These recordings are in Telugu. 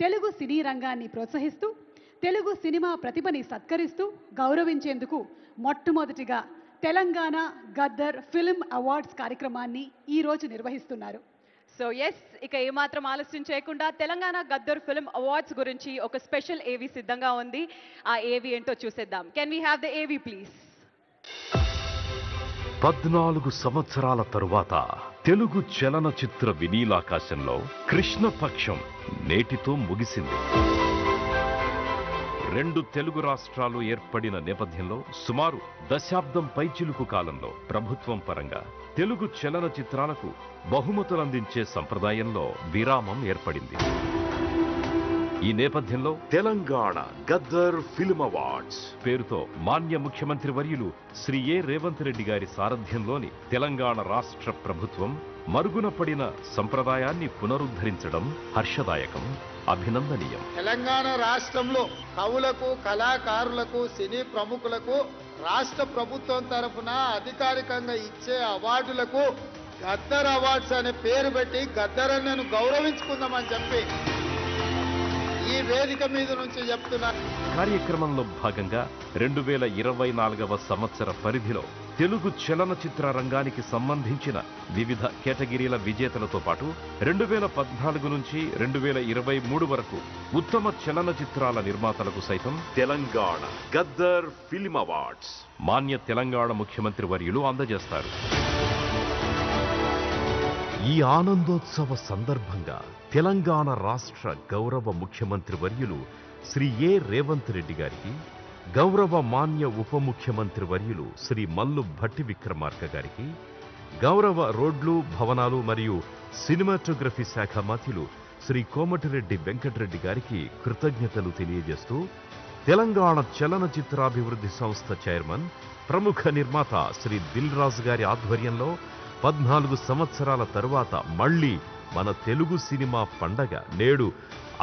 తెలుగు సినీ రంగాన్ని ప్రోత్సహిస్తూ తెలుగు సినిమా ప్రతిభని సత్కరిస్తూ గౌరవించేందుకు మొట్టమొదటిగా తెలంగాణ గద్దర్ ఫిల్మ్ అవార్డ్స్ కార్యక్రమాన్ని ఈరోజు నిర్వహిస్తున్నారు. సో ఎస్, ఇక ఏమాత్రం ఆలస్యం చేయకుండా తెలంగాణ గద్దర్ ఫిల్మ్ అవార్డ్స్ గురించి ఒక స్పెషల్ ఏవి సిద్ధంగా ఉంది. ఆ ఏవి ఏంటో చూసేద్దాం. కెన్ వీ హ్యావ్ ద ఏవి ప్లీజ్? 14 సంవత్సరాల తరువాత తెలుగు చలనచిత్ర వినీలాకాశంలో కృష్ణపక్షం నేటితో ముగిసింది. 2 తెలుగు రాష్ట్రాలు ఏర్పడిన నేపథ్యంలో సుమారు దశాబ్దం పైచిలుకు కాలంలో ప్రభుత్వం పరంగా తెలుగు చలనచిత్రాలకు బహుమతులందించే సంప్రదాయంలో విరామం ఏర్పడింది. ఈ నేపథ్యంలో తెలంగాణ గద్దర్ ఫిల్మ్ అవార్డ్స్ పేరుతో మాన్య ముఖ్యమంత్రి వర్యులు శ్రీ ఏ రేవంత్ రెడ్డి గారి సారథ్యంలోని తెలంగాణ రాష్ట్ర ప్రభుత్వం మరుగున పడిన సంప్రదాయాన్ని పునరుద్ధరించడం హర్షదాయకం, అభినందనీయం. తెలంగాణ రాష్ట్రంలో కవులకు, కళాకారులకు, సినీ ప్రముఖులకు రాష్ట్ర ప్రభుత్వం తరఫున అధికారికంగా ఇచ్చే అవార్డులకు గద్దర్ అవార్డ్స్ అనే పేరు పెట్టి గద్దరన్నను గౌరవించుకుందామని చెప్పి ఈ వేదిక మీద నుంచి చెప్తున్నా. కార్యక్రమంలో భాగంగా 2024వ సంవత్సర పరిధిలో తెలుగు చలనచిత్ర రంగానికి సంబంధించిన వివిధ కేటగిరీల విజేతలతో పాటు 2014 నుంచి 2023 వరకు ఉత్తమ చలనచిత్రాల నిర్మాతలకు సైతం తెలంగాణ గద్దర్ ఫిల్మ్ అవార్డ్స్ మాన్య తెలంగాణ ముఖ్యమంత్రి వర్యులు అందజేస్తారు. ఈ ఆనందోత్సవ సందర్భంగా తెలంగాణ రాష్ట్ర గౌరవ ముఖ్యమంత్రి వర్యులు శ్రీ ఏ రేవంత్ రెడ్డి గారికి, గౌరవ మాన్య ఉప ముఖ్యమంత్రి వర్యులు శ్రీ మల్లు భట్టి విక్రమార్క గారికి, గౌరవ రోడ్లు, భవనాలు మరియు సినిమాటోగ్రఫీ శాఖ మంత్రులు శ్రీ కోమటిరెడ్డి వెంకటరెడ్డి గారికి కృతజ్ఞతలు తెలియజేస్తూ తెలంగాణ చలనచిత్రాభివృద్ధి సంస్థ చైర్మన్, ప్రముఖ నిర్మాత శ్రీ దిల్ రాజు గారి ఆధ్వర్యంలో 14 సంవత్సరాల తరువాత మళ్లీ మన తెలుగు సినిమా పండగ నేడు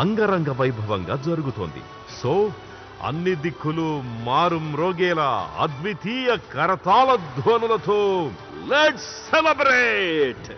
అంగరంగ వైభవంగా జరుగుతోంది. సో అన్ని దిక్కులు మారుమ్రోగేలా అద్వితీయ కరతాళ ధ్వనులతో లెట్స్ సెలబ్రేట్.